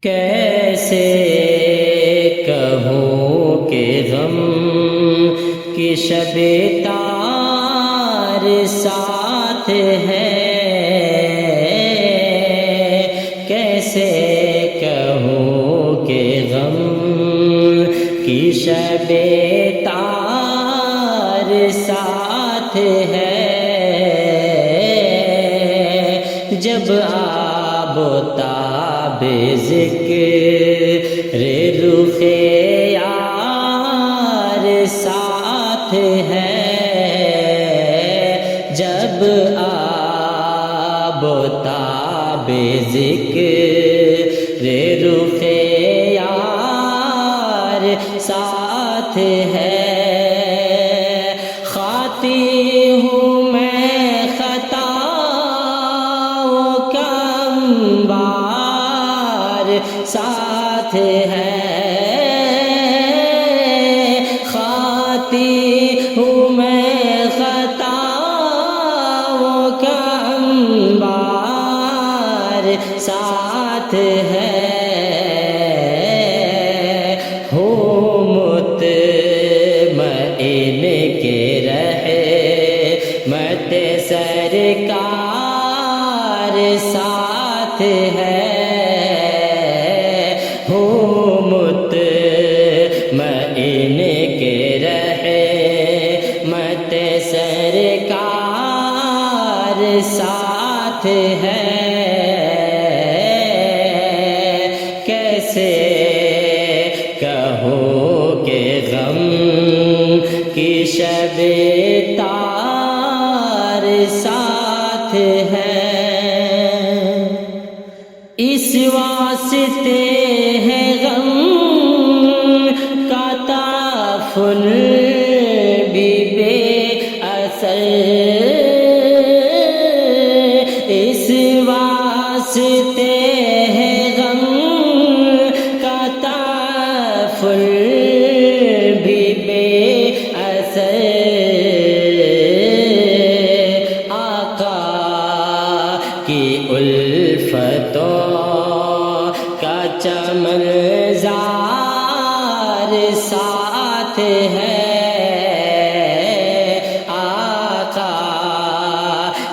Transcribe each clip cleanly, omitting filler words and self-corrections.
کیسے کہوں کہ غم کی شب تار ساتھ ہے، کیسے کہوں کہ غم کی شب تار ساتھ ہے، جب آب و تاب ذکر رخ یار ساتھ ہے، جب آب و تاب ذکر رخ یار ساتھ ہے، خاطی ہوں میں خطاؤں کا انبار ساتھ ہے، خاطی ہوں میں خطاؤں کا انبار ساتھ ہے، سرکار ساتھ ہے، ہوں مطمئن کہ رحمت سرکار ساتھ ہے، کیسے کہوں کہ غم کی شب تار ساتھ ہے، اس واسطے ہے غم کا تعفن بھی بے اثر، اس واسطے ہے غم کا تعفن بھی بے اثر، کی الفتوں کا چمن زار ساتھ ہے، آقا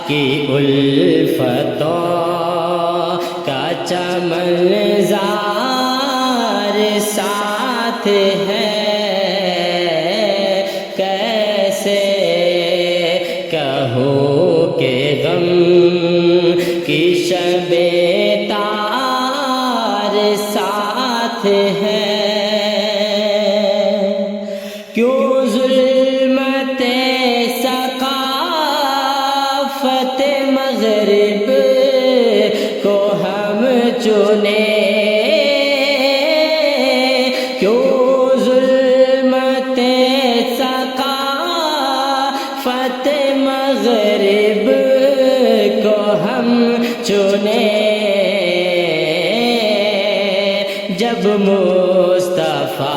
کی الفتوں کا چمن زار ساتھ ہے، کیسے کہوں کہ غم کی شب تار ساتھ ہے، کیوں ظلمت ثقافت مغرب کو ہم چنے، کیوں ظلمت ثقافت مغرب کو ہم چنے، جب مصطفیٰ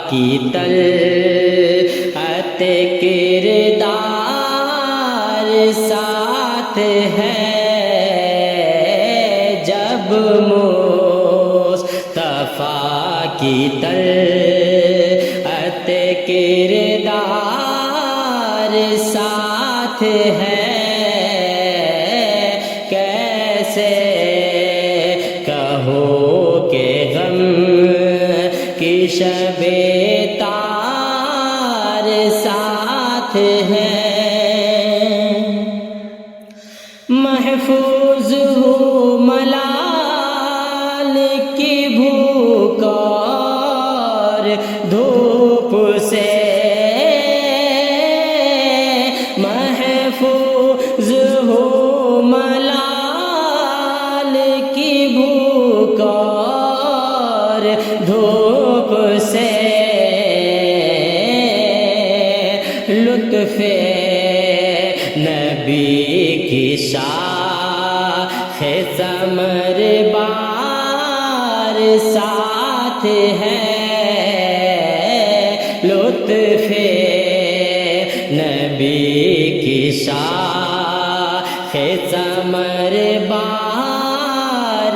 کی طلعت کردار ساتھ ہے، جب مصطفیٰ کی طلعت کردار ساتھ ہے، کیسے کہوں کہ غم کی شب تار ساتھ ہے، محفوظ ہوں ملال کی بھوک اور دھوپ سے، محفوظ ہوں ملال کی بھوک اور دھوپ سے، لطف نبی کی شاخ ثمر بار ساتھ ہے، لطف نبی کی شاخ ثمر بار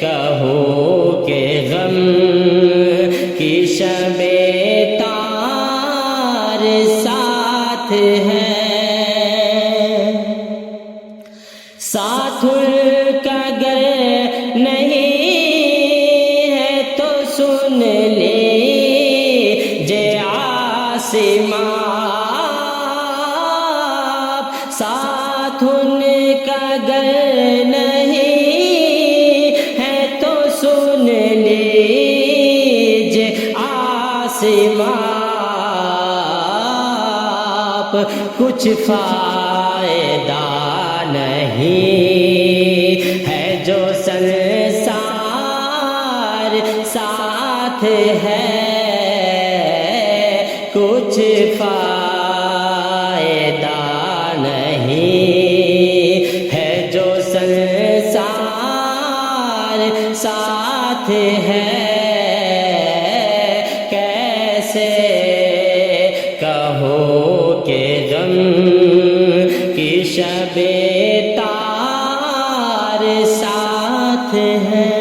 کہوں کہ غم کی شب تار ساتھ ہے، ساتھ ان کا گر نہیں ہے تو سن لیجے آسمان، ساتھ ان کا گر نہیں ہے تو سن لیجے آسمان، کچھ فائدہ نہیں ہے جو سنسار ساتھ ہے، کچھ فائدہ نہیں ہے جو سنسار ساتھ ہے، کیسے کہو کہ غم کی شب تار ساتھ ہے۔